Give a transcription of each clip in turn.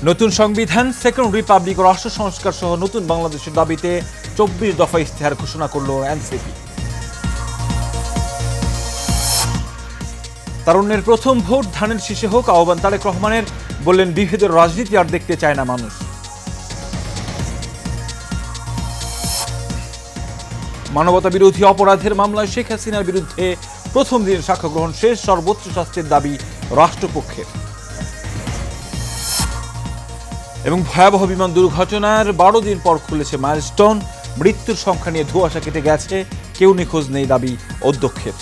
নতুন সংবিধান, second Republic ও রাষ্ট্র সংস্কার সহ নতুন বাংলাদেশের দাবিতে ২৪ দফা ইশতেহার ঘোষণা করল এনসিপি। তারুণ্যের প্রথম ভোট ধানের শীষে হোক আহ্বান তারেক রহমানের, বললেন বিভেদের রাজনীতি আর দেখতে চায় না মানুষ। মানবতা বিরোধী অপরাধের মামলায় শেখ হাসিনার বিরুদ্ধে প্রথম দিন সাক্ষ্য গ্রহণ শেষ, সর্বোচ্চ শাস্তির দাবি রাষ্ট্রপক্ষের। এবং ভয়াবহ বিমান দুর্ঘটনার ১২ দিন পর খুলেছে মাইলস্টোন, মৃত্যুর সংখ্যা নিয়ে ধোঁয়াশা কেটে গেছে, কেউ নিখোঁজ নেই দাবি অধ্যক্ষের।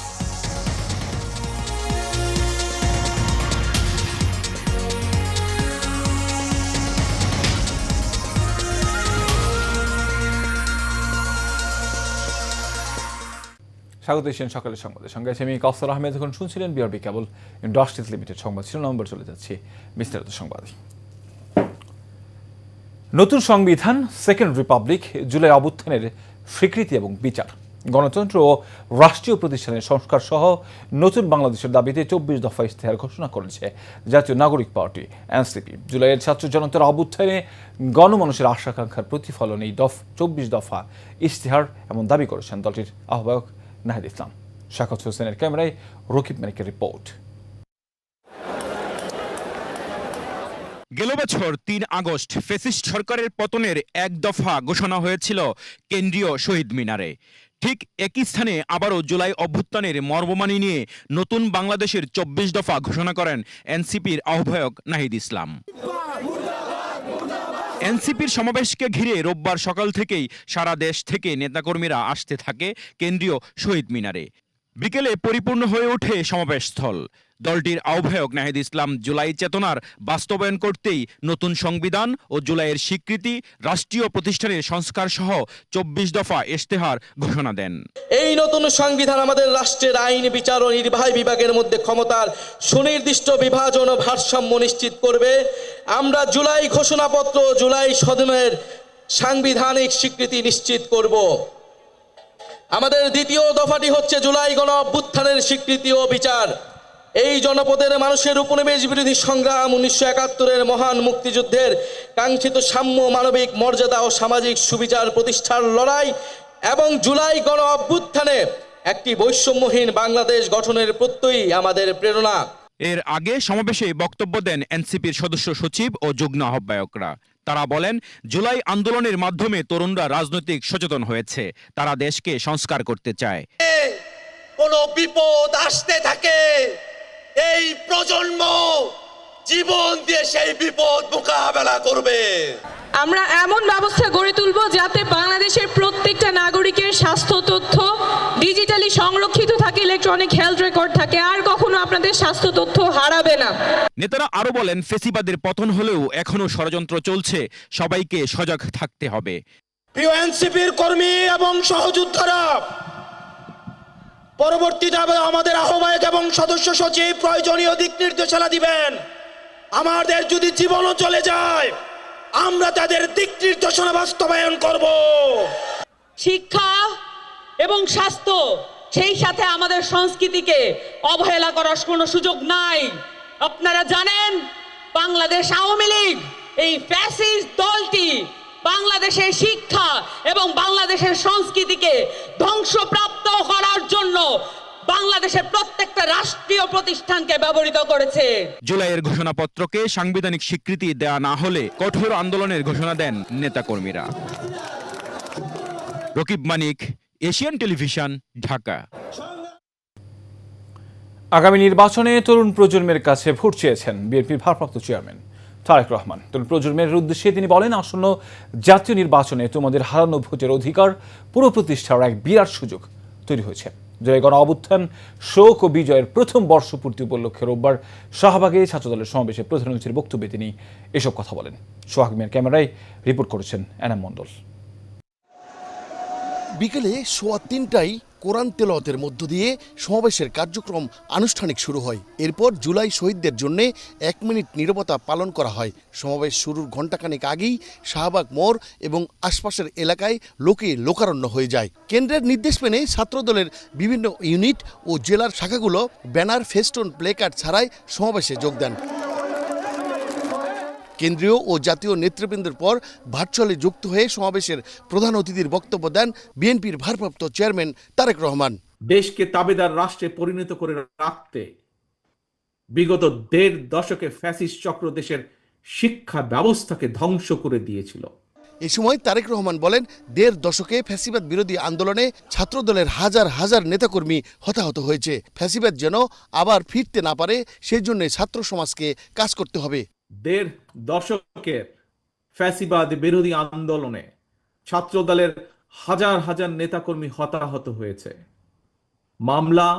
স্বাগত সকালের সংবাদের সঙ্গে আছে আমি কাউসার আহমেদ। এখন শুনছিলেন বিআরবি কেবল ইন্ডাস্ট্রিজ লিমিটেড সংবাদ ছিল। নম্বর চলে যাচ্ছে বিস্তারিত সংবাদ। নতুন সংবিধান, সেকেন্ড রিপাবলিক, জুলাই অভ্যুত্থানের স্বীকৃতি এবং বিচার, গণতন্ত্র ও রাষ্ট্রীয় প্রতিষ্ঠানের সংস্কার সহ নতুন বাংলাদেশের দাবিতে ২৪ দফা ইশতেহার ঘোষণা করেছে জাতীয় নাগরিক পার্টি এনসিপি। জুলাইয়ের ছাত্র জনতার অভ্যুত্থানে গণমানুষের আশা-আকাঙ্ক্ষার প্রতিফলন এই ২৪ দফা ইশতেহার এমন দাবি করেছেন দলটির আহ্বায়ক নাহিদ ইসলাম। শাকত হোসেনের ক্যামেরায় রকিব মানিকের রিপোর্ট। গেল বছর ৩ আগস্ট ফ্যাসিস্ট সরকারের পতনের এক দফা ঘোষণা হয়েছিল কেন্দ্রীয় শহীদ মিনারে। ঠিক একই স্থানে আবারও জুলাই অভ্যুত্থানের মর্মবাণী নিয়ে নতুন বাংলাদেশের ২৪ দফা ঘোষণা করেন এনসিপির আহ্বায়ক নাহিদ ইসলাম। এনসিপির সমাবেশকে ঘিরে রোববার সকাল থেকেই সারা দেশ থেকে নেতাকর্মীরা আসতে থাকে কেন্দ্রীয় শহীদ মিনারে। বিকেলে পরিপূর্ণ হয়ে ওঠে সমাবেশস্থল। দলটির আহ্বায়ক নাহিদ ইসলাম জুলাই চেতনার বাস্তবায়ন করতেই নতুন সংবিধান ও জুলাইয়ের স্বীকৃতি, রাষ্ট্রীয় প্রতিষ্ঠানের সংস্কার সহ ২৪ দফা ইশতেহার ঘোষণা দেন। এই নতুন সংবিধান আমাদের রাষ্ট্রের আইন, বিচার ও নির্বাহী বিভাগের মধ্যে ক্ষমতার সুনির্দিষ্ট বিভাজন ও ভারসাম্য নিশ্চিত করবে। আমরা জুলাই ঘোষণাপত্র, জুলাই সদনের সাংবিধানিক স্বীকৃতি নিশ্চিত করব। আমাদের দ্বিতীয় দফাটি হচ্ছে জুলাই গণ অভ্যুত্থানের স্বীকৃতি ও বিচার। এই জনপদের মানুষের উপনিবেশ বিরোধী সংগ্রাম, ১৯৭১-এর মহান মুক্তিযুদ্ধের কাঙ্ক্ষিত সাম্য, মানবিক মর্যাদা ও সামাজিক সুবিচার প্রতিষ্ঠার লড়াই এবং জুলাই গণ অভ্যুত্থানে একটি বৈষম্যহীন বাংলাদেশ গঠনের প্রত্যয়ই আমাদের প্রেরণা। এর আগে সমাবেশে বক্তব্য দেন এনসিপির সদস্য সচিব ও যুগ্ম আহ্বায়করা। তারা বলেন, জুলাই আন্দোলনের মাধ্যমে তরুণরা রাজনৈতিক সচেতন হয়েছে, তারা দেশকে সংস্কার করতে চায়। কোনো বিপদ আসতে থাকে, এই প্রজন্ম জীবন দিয়ে সেই বিপদ মোকাবেলা করবে। আমরা এমন ব্যবস্থা গড়ে তুলব যাতে বাংলাদেশের প্রত্যেকটা নাগরিকের স্বাস্থ্য তথ্য ডিজিটালি সংরক্ষিত থাকে, ইলেকট্রনিক হেলথ রেকর্ড থাকে, আর কখনো আপনাদের স্বাস্থ্য তথ্য হারাবে না। নেতারা আরো বলেন, ফ্যাসিবাদের পতন হলেও এখনো ষড়যন্ত্র চলছে, সবাইকে সজাগ থাকতে হবে। প্রিয় এনসিপির কর্মী এবং সহযোদ্ধারা, পরবর্তীতে আমাদের আহ্বায়ক এবং সদস্য সচিব প্রয়োজনীয় দিক নির্দেশনা দিবেন। আমাদের যদি জীবনও চলে যায়, আমরা তাদের দিক নির্দেশনা বাস্তবায়ন করব। শিক্ষা এবং স্বাস্থ্য, সেই সাথে আমাদের সংস্কৃতিকে অবহেলা করার কোনো সুযোগ নাই। আপনারা জানেন, বাংলাদেশ আওয়ামী লীগ, এই ফ্যাসিস্ট দলটি বাংলাদেশের শিক্ষা এবং বাংলাদেশের সংস্কৃতিকে ধ্বংসপ্রাপ্ত করার জন্য বাংলাদেশের প্রত্যেকটা রাষ্ট্রীয় প্রতিষ্ঠানকে ব্যবহৃত করেছে। জুলাইয়ের ঘোষণাপত্রকে সাংবিধানিক স্বীকৃতি দেয়া না হলে কঠোর আন্দোলনের ঘোষণা দেন নেতাকর্মীরা। রকিব মানিক, এশিয়ান টেলিভিশন, ঢাকা। আগামী নির্বাচনে তরুণ প্রজন্মের কাছে ভোট চেয়েছেন বিএনপির ভারপ্রাপ্ত চেয়ারম্যান তারেক রহমান। তরুণ প্রজন্মের উদ্দেশ্যে তিনি বলেন, আসন্ন জাতীয় নির্বাচনে তোমাদের হারানো ভোটের অধিকার পুনঃপ্রতিষ্ঠার এক বিরাট সুযোগ তৈরি হয়েছে। জুলাই গণ অভ্যুত্থান, শোক ও বিজয়ের প্রথম বর্ষপূর্তি উপলক্ষে রোববার শাহবাগে ছাত্রদলের সমাবেশে প্রধান অতিথির বক্তব্যে তিনি এসব কথা বলেন। সোহাগ মিয়ার ক্যামেরায় রিপোর্ট করেছেন এনাম মণ্ডল। বিকেলে ৩:৩০টায় কোরআন তেলাওয়াতের মধ্য দিয়ে সমাবেশের কার্যক্রম আনুষ্ঠানিক শুরু হয়। এরপর জুলাই শহীদদের জন্য ১ মিনিট নীরবতা পালন করা হয়। সমাবেশ শুরুর ঘণ্টাখানেক আগেই শাহবাগ মোড় এবং আশপাশের এলাকায় লোকে লোকারণ্য হয়ে যায়। কেন্দ্রের নির্দেশ মেনে ছাত্রদলের বিভিন্ন ইউনিট ও জেলার শাখাগুলো ব্যানার, ফেস্টুন, প্লেকার্ড ছাড়াই সমাবেশে যোগ দেন। কেন্দ্রীয় ও জাতীয় নেতৃবৃন্দের পর ভার্চুয়ালি যুক্ত হয়ে সমাবেশের প্রধান অতিথির বক্তব্য দেন বিএনপির ভারপ্রাপ্ত চেয়ারম্যান তারেক রহমান। দেশকে তাবেদার রাষ্ট্রে পরিণত করে রাখতে বিগত ১.৫ দশকে ফ্যাসিস্ট চক্র দেশের শিক্ষা ব্যবস্থাকে ধ্বংস করে দিয়েছিল। এ সময় তারেক রহমান বলেন, ১.৫ দশকে ফ্যাসিবাদ বিরোধী আন্দোলনে ছাত্রদলের হাজার হাজার নেতাকর্মী হতাহত হয়েছে। ফ্যাসিবাদ যেন আবার ফিরতে না পারে সেই জন্য ছাত্র সমাজকে কাজ করতে হবে। ১.৫ দশকের ফ্যাসিবাদ বিরোধী আন্দোলনে ছাত্রদলের হাজার হাজার নেতাকর্মী হতাহত হয়েছে। মামলা,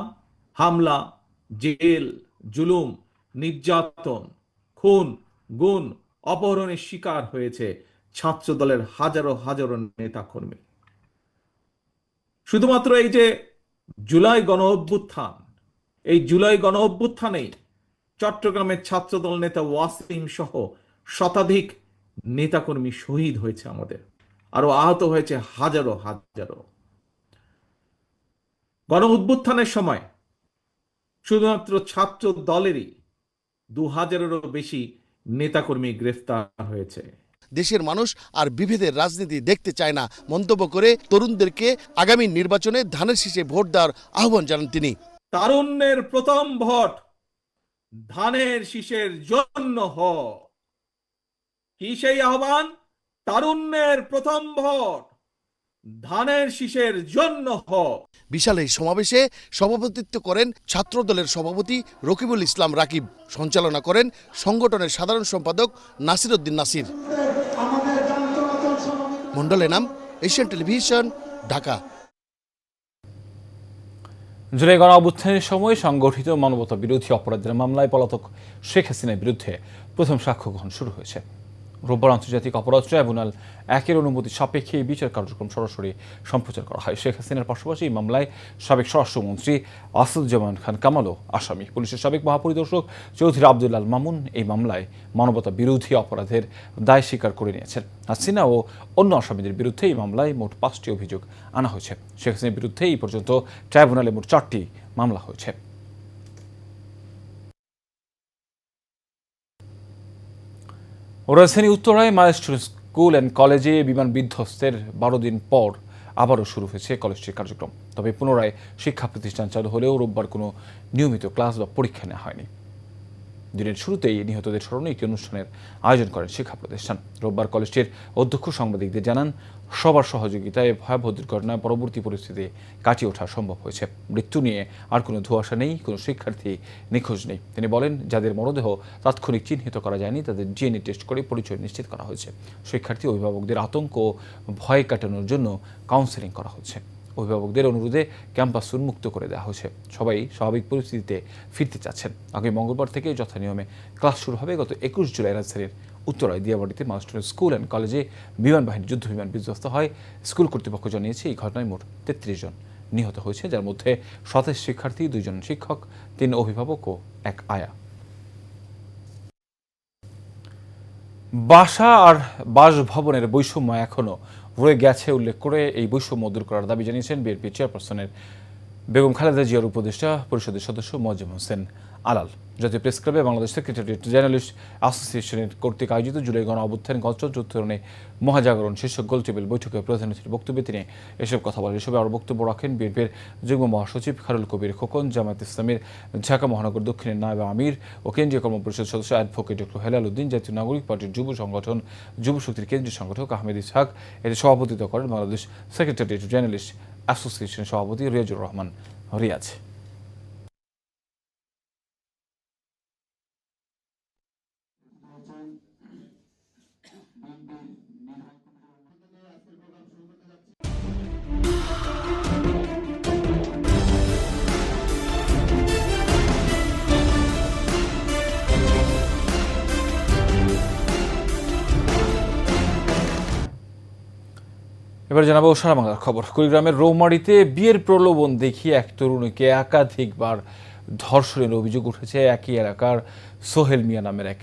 হামলা, জেল, জুলুম, নির্যাতন, খুন, গুম, অপহরণের শিকার হয়েছে ছাত্রদলের হাজারো হাজারো নেতাকর্মী। শুধুমাত্র এই যে জুলাই গণ অভ্যুত্থান, এই জুলাই গণ অভ্যুত্থানেই চট্টগ্রামের ছাত্রদল নেতা ওয়াসিম সহ শতাধিক নেতাকর্মী শহীদ হয়েছে আমাদের, আরো আহত হয়েছে হাজারো হাজারো। গণ অভ্যুত্থানের সময় শুধুমাত্র ছাত্র দলেরই ২০০০-এরও বেশি নেতাকর্মী গ্রেফতার হয়েছে। দেশের মানুষ আর বিভেদের রাজনীতি দেখতে চায় না মন্তব্য করে তরুণদেরকে আগামী নির্বাচনে ধানের শীষে ভোট দেওয়ার আহ্বান জানান তিনি। তারুণ্যের প্রথম ভোট ধানের শীষের জন্য হোক। কি সেই আহ্বান? তারুণ্যের প্রথম ভোট ধানের শীষের জন্য হোক। বিশাল এই সমাবেশে সভাপতিত্ব করেন ছাত্রদলের সভাপতি রকিবুল ইসলাম রাকিব, সঞ্চালনা করেন সংগঠনের সাধারণ সম্পাদক নাসির উদ্দিন নাসির। মন্ডলের নাম, এশিয়ান টেলিভিশন, ঢাকা। জুলাই গণ অভ্যুত্থানের সময় সংগঠিত মানবতা বিরোধী অপরাধের মামলায় পলাতক শেখ হাসিনার বিরুদ্ধে প্রথম সাক্ষ্য গ্রহণ শুরু হয়েছে। রোববার আন্তর্জাতিক অপরাধ ট্রাইব্যুনাল ১-এর অনুমতি সাপেক্ষে এই বিচার কার্যক্রম সরাসরি সম্প্রচার করা হয়। শেখ হাসিনার পাশাপাশি এই মামলায় সাবেক স্বরাষ্ট্রমন্ত্রী আসাদুজ্জামান খান কামালও আসামি। পুলিশের সাবেক মহাপরিদর্শক চৌধুরী আবদুল্লাহ আল মামুন এই মামলায় মানবতা বিরোধী অপরাধের দায় স্বীকার করে নিয়েছেন। হাসিনা ও অন্য আসামিদের বিরুদ্ধে এই মামলায় মোট ৫টি অভিযোগ আনা হয়েছে। শেখ হাসিনার বিরুদ্ধে এই পর্যন্ত ট্রাইব্যুনালে মোট ৪টি মামলা হয়েছে। রাজধানী উত্তরায় মাইলস্টোন স্কুল অ্যান্ড কলেজে বিমান বিধ্বস্তের ১২ দিন পর আবারও শুরু হয়েছে কলেজটির কার্যক্রম। তবে পুনরায় শিক্ষা প্রতিষ্ঠান চালু হলেও রোববার কোনো নিয়মিত ক্লাস বা পরীক্ষা নেওয়া হয়নি। দিনের শুরুতেই নিহতদের স্মরণে একটি অনুষ্ঠানের আয়োজন করেন শিক্ষা প্রতিষ্ঠান। রোববার কলেজটির অধ্যক্ষ সাংবাদিকদের জানান, সবার সহযোগিতায় ভয়াবহ দুর্ঘটনা পরবর্তী পরিস্থিতি কাটিয়ে ওঠা সম্ভব হয়েছে। মৃত্যু নিয়ে আর কোনো ধোঁয়াশা নেই, কোনো শিক্ষার্থী নিখোঁজ নেই। তিনি বলেন, যাদের মরদেহ তাৎক্ষণিক চিহ্নিত করা যায়নি তাদের ডিএনএ টেস্ট করে পরিচয় নিশ্চিত করা হয়েছে। শিক্ষার্থী অভিভাবকদের আতঙ্ক ও ভয় কাটানোর জন্য কাউন্সেলিং করা হচ্ছে। অভিভাবকদের অনুরোধে ক্যাম্পাস উন্মুক্ত করে দেওয়া হয়েছে। সবাই স্বাভাবিক পরিস্থিতিতে ফিরতে চাচ্ছেন। আগামী মঙ্গলবার থেকে যথানিয়মে ক্লাস শুরু হবে। গত ২১ জুলাই রাজধানীর উত্তরায় দিয়াবাড়িতে মাইলস্টোন স্কুল অ্যান্ড কলেজে বিমান বাহিনীর যুদ্ধ বিমান বিধ্বস্ত হয়। স্কুল কর্তৃপক্ষ জানিয়েছে, এই ঘটনায় মোট ৩৩ জন নিহত হয়েছে, যার মধ্যে ২৭ শিক্ষার্থী, ২ জন শিক্ষক, ৩ অভিভাবক ও ১ আয়া। বাসা আর বাসভবনের বৈষম্য এখনও রয়ে গেছে উল্লেখ করে এই বৈষম্য দূর করার দাবি জানিয়েছেন বিএনপি চেয়ারপারসনের বেগম খালেদা জিয়ার উপদেষ্টা পরিষদের সদস্য মোয়াজ্জেম হোসেন আলাল। জাতীয় প্রেস ক্লাবে বাংলাদেশ সেক্রেটারিয়েট জার্নালিস্ট অ্যাসোসিয়েশনের কর্তৃক আয়োজিত জুলাই গণ অভ্যুত্থান গণতন্ত্র উত্তরণে মহাজাগরণ শীর্ষক গোলটেবিল বৈঠকে প্রধান অতিথির বক্তব্যে তিনি এসব কথা বলেন। এসবে আরও বক্তব্য রাখেন বিএনপির যুগ্ম মহাসচিব খায়রুল কবির খোকন, জামায়াত ইসলামীর ঢাকা মহানগর দক্ষিণের নায়েব আমির ও কেন্দ্রীয় কর্মপরিষদ সদস্য অ্যাডভোকেট ডক্টর হেলাল উদ্দিন, জাতীয় নাগরিক পার্টির যুব সংগঠন যুব শক্তির কেন্দ্রীয় সংগঠক আহমেদ ইসহাক। এতে সভাপতিত্ব করেন বাংলাদেশ সেক্রেটারিয়েট জার্নালিস্ট অ্যাসোসিয়েশনের সভাপতি রিয়াজুর রহমান রিয়াজ। এবার জানাবো সারা বাংলার খবর। কুড়িগ্রামের রৌমারীতে বিয়ের প্রলোভন দেখিয়ে এক তরুণীকে একাধিকবার ধর্ষণের অভিযোগ উঠেছে একই এলাকার সোহেল মিয়া নামের এক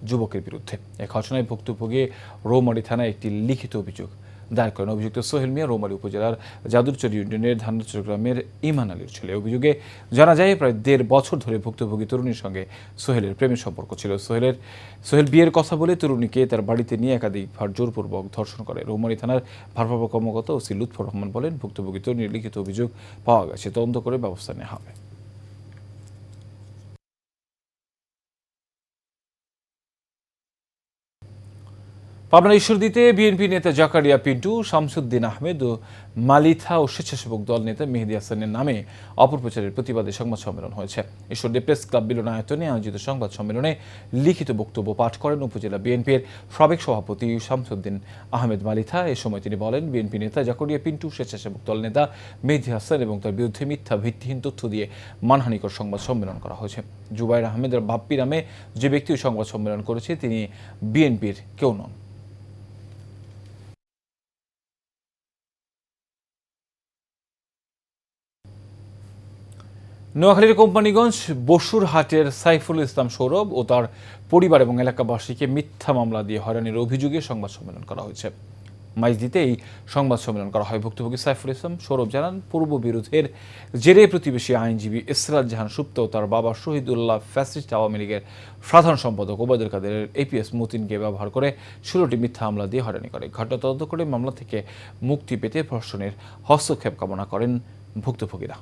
যুবকের বিরুদ্ধে। এক ঘটনায় ভুক্তভোগী রৌমারী থানায় একটি লিখিত অভিযোগ দায়ের করেন। অভিযুক্ত সোহেল মিয়া রৌমারী উপজেলার যাদুরচর ইউনিয়নের ধানচর গ্রামের ইমান আলীর ছেলে। অভিযোগে জানা যায় প্রায় 1.5 বছর ধরে ভুক্তভোগী তরুণীর সঙ্গে সোহেলের প্রেমের সম্পর্ক ছিল। সোহেল বিয়ের কথা বলে তরুণীকে তার বাড়িতে নিয়ে একাধিকবার জোরপূর্বক ধর্ষণ করে। রৌমারী থানার ভারপ্রাপ্ত কর্মকর্তা ওসি লুৎফর রহমান বলেন, ভুক্তভোগী তরুণীর লিখিত অভিযোগ পাওয়া গেছে, তদন্ত করে ব্যবস্থা নেওয়া হবে। পাবনার ঈশ্বরদীতে বিএনপি নেতা জাকারিয়া পিন্টু, শামসুদ্দিন আহমেদ ও মালিথা ও স্বেচ্ছাসেবক দল নেতা মেহেদী হাসানের নামে অপপ্রচারের প্রতিবাদে সংবাদ সম্মেলন হয়েছে। ঈশ্বরদী প্রেস ক্লাব মিলনায়তনে আয়োজিত সংবাদ সম্মেলনে লিখিত বক্তব্য পাঠ করেন উপজেলা বিএনপির সাবেক সভাপতি শামসুদ্দিন আহমেদ মালিথা। এ সময় তিনি বলেন, বিএনপি নেতা জাকারিয়া পিন্টু, স্বেচ্ছাসেবক দল নেতা মেহেদী হাসান এবং তার বিরুদ্ধে মিথ্যা ভিত্তিহীন তথ্য দিয়ে মানহানিকর সংবাদ সম্মেলন করা হয়েছে। জুবাইর আহমেদের বাপ্পি নামে যে ব্যক্তি সংবাদ সম্মেলন করেছে তিনি বিএনপির কেউ নন। নোয়াখালীর কোম্পানিগঞ্জ বসুরহাটের সাইফুল ইসলাম সৌরভ ও তার পরিবার এবং এলাকাবাসীকে মিথ্যা মামলা দিয়ে হয়রানির অভিযোগে সংবাদ সম্মেলন করা হয়েছে। মাইজদিতে এই সংবাদ সম্মেলন করা হয়। ভুক্তভোগী সাইফুল ইসলাম সৌরভ জানান, পূর্ব বিরোধের জেরে প্রতিবেশী আইনজীবী ইসরাত জাহান সুপ্ত ও তার বাবা শহীদুল্লাহ ফ্যাসিস্ট আওয়ামী লীগের সাধারণ সম্পাদক ওবায়দুল কাদেরের এপিএস মতিনকে ব্যবহার করে 16টি মিথ্যা মামলা দিয়ে হয়রানি করে। ঘটনা তদন্ত করে মামলা থেকে মুক্তি পেতে প্রশাসনের হস্তক্ষেপ কামনা করেন ভুক্তভোগীরা।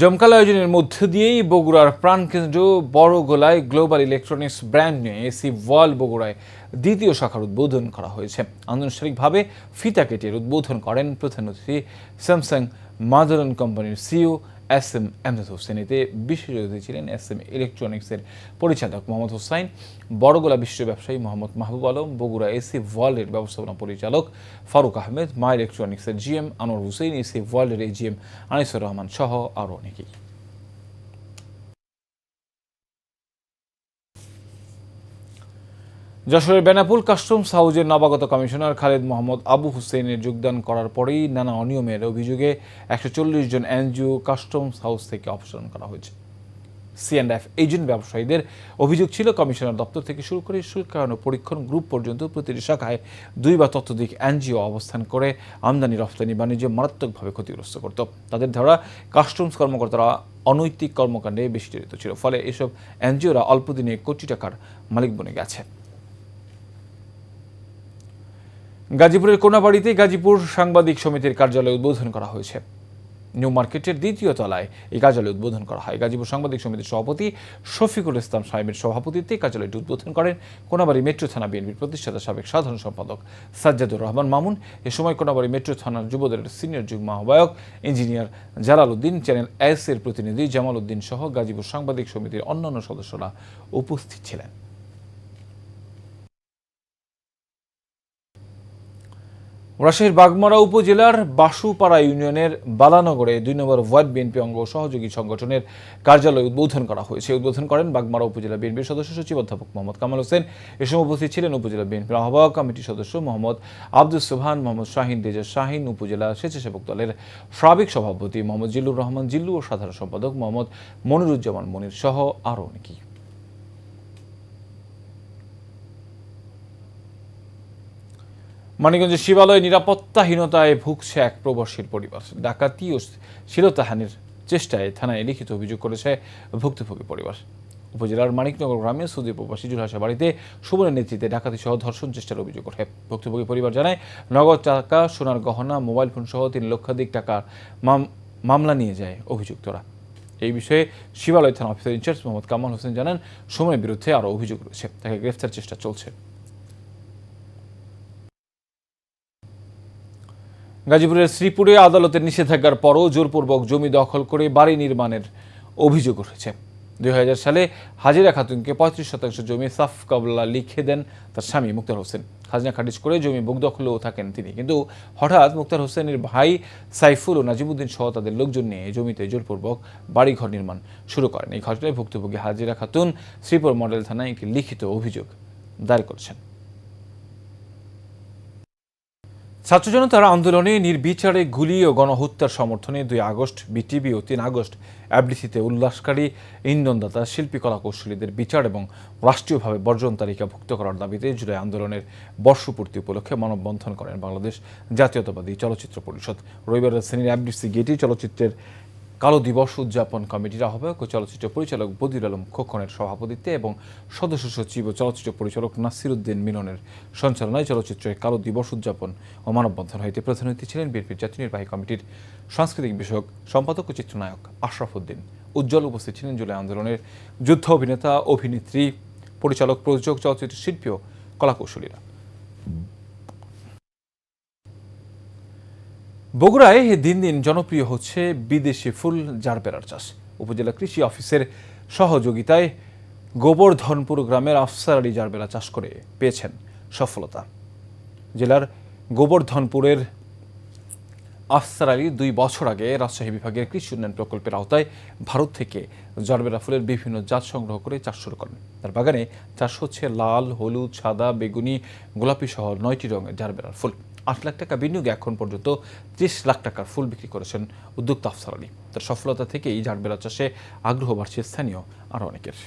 জমকাল আয়োজনের মধ্য দিয়েই বগুড়ার প্রাণকেন্দ্র বড়গোলায় গ্লোবাল ইলেকট্রনিক্স ব্র্যান্ড নিয়ে এসি ওয়ার্ল্ড বগুড়ায় দ্বিতীয় শাখার উদ্বোধন করা হয়েছে। আনুষ্ঠানিকভাবে ফিতা কেটে উদ্বোধন করেন প্রধান অতিথি স্যামসাং মাদারন কোম্পানির সিইও এসএম এমদাদ হোসেন। এতে বিশেষ অতিথি ছিলেন এসএম ইলেকট্রনিক্সের পরিচালক মোহাম্মদ হোসাইন, বড়গোলা বিশ্ব ব্যবসায়ী মোহাম্মদ মাহবুব আলম, বগুড়া এসি ওয়ার্ল্ডের ব্যবস্থাপনা পরিচালক ফারুক আহমেদ, মা ইলেকট্রনিক্সের জিএম আনোয়ার হোসেন, এসি ওয়ার্ল্ডের এজিএম আনিসুর রহমান সহ আরও অনেকেই। যশোরের বেনাপুল কাস্টমস হাউজের নবাগত কমিশনার খালেদ মোহাম্মদ আবু হুসেনের যোগদান করার পরেই নানা অনিয়মের অভিযোগে 140 জন এনজিও কাস্টমস হাউস থেকে অপসারণ করা হয়েছে। C&F এজেন্ট ব্যবসায়ীদের অভিযোগ ছিল, কমিশনার দপ্তর থেকে শুরু করে শুল্কায়ন ও পরীক্ষণ গ্রুপ পর্যন্ত প্রতিটি শাখায় 2 বা ততোধিক এনজিও অবস্থান করে আমদানি রপ্তানি বাণিজ্য মারাত্মকভাবে ক্ষতিগ্রস্ত করত। তাদের ধারা কাস্টমস কর্মকর্তারা অনৈতিক কর্মকাণ্ডে বেশি জড়িত ছিল, ফলে এসব এনজিওরা অল্পদিনে কোটি টাকার মালিক বনে গেছে। গাজীপুরের কোনাবাড়িতে গাজীপুর সাংবাদিক সমিতির কার্যালয় উদ্বোধন করা হয়েছে। নিউ মার্কেটের 2য় তলায় এই কার্যালয় উদ্বোধন করা হয়। গাজীপুর সাংবাদিক সমিতির সভাপতি শফিকুল ইসলাম সাহেবের সভাপতিত্বে কার্যালয়টি উদ্বোধন করেন কোনাবাড়ি মেট্রো থানা বিএনপির প্রতিষ্ঠাতা সাবেক সাধারণ সম্পাদক সাজ্জাদুর রহমান মামুন। এ সময় কোনাবাড়ি মেট্রো থানার যুবদলের সিনিয়র যুগ্ম আহ্বায়ক engineer Jalal Uddin, channel S এর প্রতিনিধি জামাল উদ্দিন সহ গাজীপুর সাংবাদিক সমিতির অন্যান্য সদস্যরা উপস্থিত ছিলেন। রাজশাহীর বাগমারা উপজেলার বাসুপাড়া ইউনিয়নের বালানগরে 2 নম্বর ওয়ার্ড বিএনপি অঙ্গ সহযোগী সংগঠনের কার্যালয় উদ্বোধন করা হয়েছে। উদ্বোধন করেন বাগমারা উপজেলা বিএনপির সদস্য সচিব অধ্যাপক মোহাম্মদ কামাল হোসেন। এ সময় উপস্থিত ছিলেন উপজেলা বিএনপির আহ্বায়ক কমিটির সদস্য মোহাম্মদ আব্দুস সুবহান, মোহাম্মদ শাহিন রেজা শাহিন, উপজেলা স্বেচ্ছাসেবক দলের সাবেক সভাপতি মোহাম্মদ জিল্লুর রহমান জিল্লু ও সাধারণ সম্পাদক মোহাম্মদ মনিরুজ্জামান মনির সহ আরও অনেকেই। মানিকগঞ্জের শিবালয়ে নিরাপত্তাহীনতায় ভুগছে এক প্রবাসীর পরিবার। ডাকাতি ও শ্লীলতাহানির চেষ্টায় থানায় লিখিত অভিযোগ করেছে ভুক্তভোগী পরিবার। উপজেলার মানিকনগর গ্রামে সৌদি প্রবাসী জুলহাসা বাড়িতে সুমনের নেতৃত্বে ডাকাতি সহ ধর্ষণ চেষ্টার অভিযোগ ওঠে। ভুক্তভোগী পরিবার জানায়, নগদ টাকা, সোনার গহনা, মোবাইল ফোন সহ 3 লক্ষাধিক টাকার মামলা নিয়ে যায় অভিযুক্তরা। এই বিষয়ে শিবালয় থানা অফিসার ইনচার্জ মোহাম্মদ কামাল হোসেন জানান, সুমনের বিরুদ্ধে আরও অভিযোগ রয়েছে, তাকে গ্রেফতার চেষ্টা চলছে। গাজীপুরের শ্রীপুরে আদালতের নিষেধাজ্ঞার পরও জোরপূর্বক জমি দখল করে বাড়ি নির্মাণের অভিযোগ উঠেছে। 2000 সালে হাজিরা খাতুনকে 35% জমি সাফ কবলা লিখে দেন তার স্বামী মুক্তার হোসেন। খাজনা খারিজ করে জমি বুকদখলেও থাকেন তিনি, কিন্তু হঠাৎ মুক্তার হোসেনের ভাই সাইফুল ও নাজিমুদ্দিন সহ তাদের লোকজন নিয়ে জমিতে জোরপূর্বক বাড়িঘর নির্মাণ শুরু করেন। এই ঘটনায় ভুক্তভোগী হাজিরা খাতুন শ্রীপুর মডেল থানায় একটি লিখিত অভিযোগ দায়ের করেছেন। ছাত্র জনতার আন্দোলনে নির্বিচারে গুলি ও গণহত্যার সমর্থনে 2 আগস্ট বিটিভি ও 3 আগস্ট এফডিসিতে উল্লাসকারী ইন্ধনদাতা শিল্পী কলাকৌশলীদের বিচার এবং রাষ্ট্রীয়ভাবে বর্জন তালিকাভুক্ত করার দাবিতে জুলাই আন্দোলনের বর্ষপূর্তি উপলক্ষে মানববন্ধন করেন বাংলাদেশ জাতীয়তাবাদী চলচ্চিত্র পরিষদ। রবিবার রাজধানীর এফডিসি গেটে চলচ্চিত্রের কালো দিবস উদযাপন কমিটির আহ্বায়ক ও চলচ্চিত্র পরিচালক বদিউল আলম খোকনের সভাপতিত্বে এবং সদস্য সচিব ও চলচ্চিত্র পরিচালক নাসির উদ্দিন মিলনের সঞ্চালনায় চলচ্চিত্রের কালো দিবস উদযাপন ও মানববন্ধন হইতে প্রধান অতিথি ছিলেন বিএনপির জাতীয় নির্বাহী কমিটির সাংস্কৃতিক বিষয়ক সম্পাদক ও চিত্রনায়ক আশরাফ উদ্দিন উজ্জ্বল। উপস্থিত ছিলেন জুলাই আন্দোলনের যুদ্ধ অভিনেতা, অভিনেত্রী, পরিচালক, প্রযোজক, চলচ্চিত্র শিল্পী ও কলাকৌশলীরা। বগুড়ায় দিন দিন জনপ্রিয় হচ্ছে বিদেশি ফুল জারবেরার চাষ। উপজেলা কৃষি অফিসের সহযোগিতায় গোবর্ধনপুর গ্রামের আফসার আলী জারবেরা চাষ করে পেয়েছেন সফলতা। জেলার গোবর্ধনপুরের আফসার আলী 2 বছর আগে রাজশাহী বিভাগের কৃষি উন্নয়ন প্রকল্পের আওতায় ভারত থেকে জারবেরা ফুলের বিভিন্ন জাত সংগ্রহ করে চাষ শুরু করেন। তার বাগানে চাষ হচ্ছে লাল, হলুদ, সাদা, বেগুনি, গোলাপি সহ 9টি রঙের জারবেরার ফুল। 8 লাখ টাকা বিনিয়োগে এখন পর্যন্ত 30 লাখ টাকার ফুল বিক্রি করেছেন উদ্যোক্তা আফসার আলী। তার সফলতা থেকেই জারবেরা চাষে আগ্রহ বাড়ছে স্থানীয় আরও অনেকের।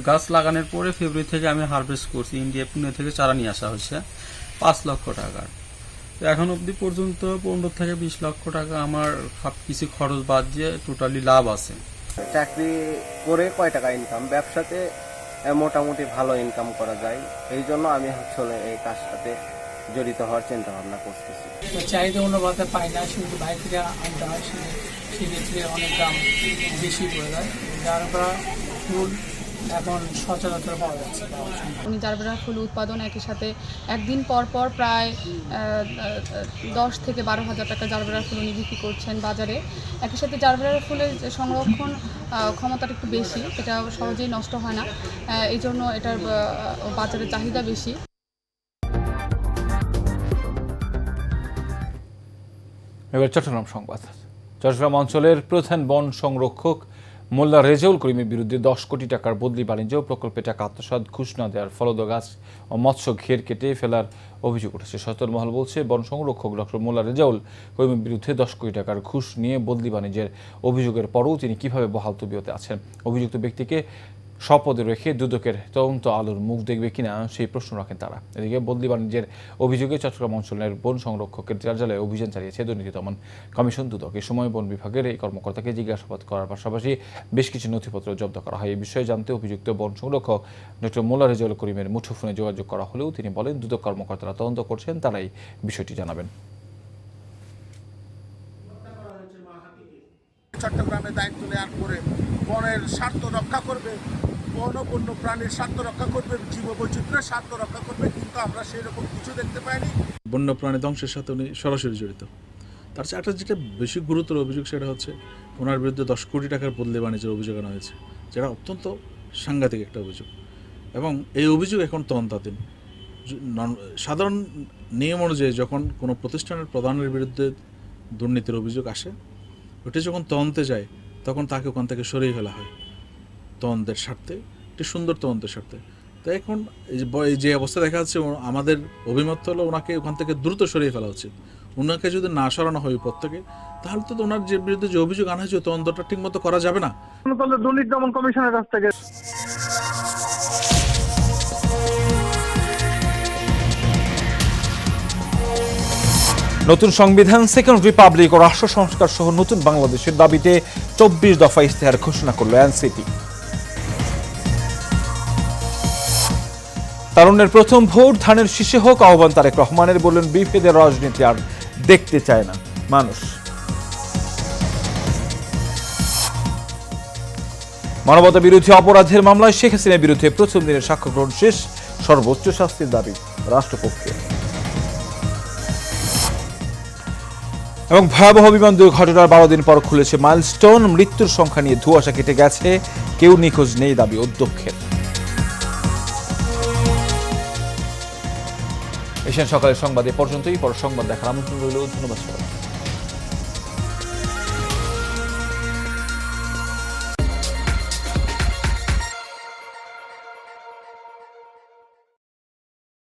গাছ লাগানোর পরে ফেব্রুয়ারি থেকে আমি হারভেস্ট করছি। ইন্ডিয়া, পুনে থেকে চারা নিয়ে আসা হয়েছে 5 লক্ষ টাকার। তো এখন অবধি পর্যন্ত 15 থেকে 20 লক্ষ টাকা আমার সব কিছু খরচ বাদ দিয়ে টোটালি লাভ আছে। চাকরি করে কয় টাকা ইনকাম, ব্যবসাতে মোটামুটি ভালো ইনকাম করা যায়। এই জন্য আমি আসলে এই কাজটাতে জড়িত হওয়ার চিন্তা ভাবনা করতেছি। চাহিদা অনুপাতে পাই না, শুধু বাইরে থেকে আনতে হয়, সেক্ষেত্রে অনেক দাম বেশি পড়ে যায়। জারবেরা ফুল এখন সচরাচর পাওয়া যাচ্ছে। উনি জারবেরা ফুল উৎপাদন একই সাথে একদিন পর পর প্রায় 10 থেকে 12 হাজার টাকা জারবেরা ফুল উনি বিক্রি করছেন বাজারে। একই সাথে জারবেরা ফুলের সংরক্ষণ ক্ষমতাটা একটু বেশি, এটা সহজেই নষ্ট হয় না, এই জন্য এটার বাজারে চাহিদা বেশি। এবার চট্টগ্রাম সংবাদ। চট্টগ্রাম অঞ্চলের প্রধান বন সংরক্ষক মোল্লা রেজাউল করিমের বিরুদ্ধে 10 কোটি টাকার বদলি বাণিজ্য প্রকল্পে টাকা আত্মসাৎ, ঘুষ না দেওয়ার, ফলদ গাছ ও মৎস্য ঘের কেটে ফেলার অভিযোগ উঠেছে। সচল মহল বলছে, বন সংরক্ষক ডক্টর মোল্লা রেজাউল করিমের বিরুদ্ধে 10 কোটি টাকার ঘুষ নিয়ে বদলি বাণিজ্যের অভিযোগের পরও তিনি কিভাবে বহাল তবিয়তে আছেন। অভিযুক্ত ব্যক্তিকে স্বপদে রেখে দুদকের তদন্ত আলোর মুখ দেখবে কিনা সেই প্রশ্ন রাখেন তারা। এদিকে বদলি বাণিজ্যের অভিযোগে চট্টগ্রাম অঞ্চলের বন সংরক্ষকের কার্যালয়ে অভিযান চালিয়েছে দুর্নীতি দমন কমিশন দুদক। এ সময় বন বিভাগের এই কর্মকর্তাকে জিজ্ঞাসাবাদ করার পাশাপাশি বেশ কিছু নথিপত্র জব্দ করা হয়। এই বিষয়ে জানতে অভিযুক্ত বন সংরক্ষক ডক্টর মোল্লা রেজাউল করিমের মুঠোফোনে যোগাযোগ করা হলেও তিনি বলেন, দুদক কর্মকর্তারা তদন্ত করছেন, তারাই বিষয়টি জানাবেন। চট্টগ্রামে দায়িত্ব নেওয়ার পরে বনের স্বার্থ রক্ষা করবে, বন ও বন্য প্রাণীর স্বার্থ রক্ষা করবে, জীববৈচিত্র্যের স্বার্থ রক্ষা করবে, কিন্তু আমরা সেই রকম কিছু দেখতে পাইনি। বন্য প্রাণী ধ্বংসের সাথে উনি সরাসরি জড়িত। তার চেয়ে একটা যেটা বেশি গুরুতর অভিযোগ সেটা হচ্ছে ওনার বিরুদ্ধে 10 কোটি টাকার বদলি বাণিজ্যের অভিযোগ আনা হয়েছে, যেটা অত্যন্ত সাংঘাতিক একটা অভিযোগ এবং এই অভিযোগ এখন তদন্তাধীন। সাধারণ নিয়ম অনুযায়ী যখন কোনো প্রতিষ্ঠানের প্রধানের বিরুদ্ধে দুর্নীতির অভিযোগ আসে, ওটা যখন তদন্তে যায় তখন তাকে ওখান থেকে সরিয়ে ফেলা হয় তদন্তের স্বার্থে, একটি সুন্দর তদন্তের স্বার্থে। তাই এখন এই যে অবস্থা দেখা যাচ্ছে, আমাদের অভিমত হলো ওনাকে ওখান থেকে দ্রুত সরিয়ে ফেলা উচিত। ওনাকে যদি না সরানো হয় পদ থেকে, তাহলে তো ওনার যে বিরুদ্ধে যে অভিযোগ আনা হয়েছে তদন্তটা ঠিক মতো করা যাবে না। দুর্নীতি দমন কমিশনের কাছ থেকে নতুন সংবিধান, সেকেন্ড রিপাবলিক ও রাষ্ট্র সংস্কার সহ নতুন বাংলাদেশের দাবিতে 24 দফা ইশতেহার ঘোষণা করল এনসিপি। তারুণ্যের প্রথম ভোট ধানের শীষে হোক আহ্বান তারেক রহমানের, বললেন বিভেদের রাজনীতি আর দেখতে চায় না মানুষ। মানবতা বিরোধী অপরাধের মামলায় শেখ হাসিনার বিরুদ্ধে প্রথম দিনের সাক্ষ্য গ্রহণ শেষ, সর্বোচ্চ শাস্তির দাবি রাষ্ট্রপক্ষে। এবং ভয়াবহ বিমান দুর্ঘটনার 12 দিন পর খুলেছে মাইলস্টোন, মৃত্যুর সংখ্যা নিয়ে ধোঁয়াশা কেটে গেছে, কেউ নিখোঁজ নেই দাবি অধ্যক্ষের। এশিয়ান সকালের সংবাদ এ পর্যন্তই। পর সংবাদ দেখার আমন্ত্রণ রইল। ধন্যবাদ সবাই।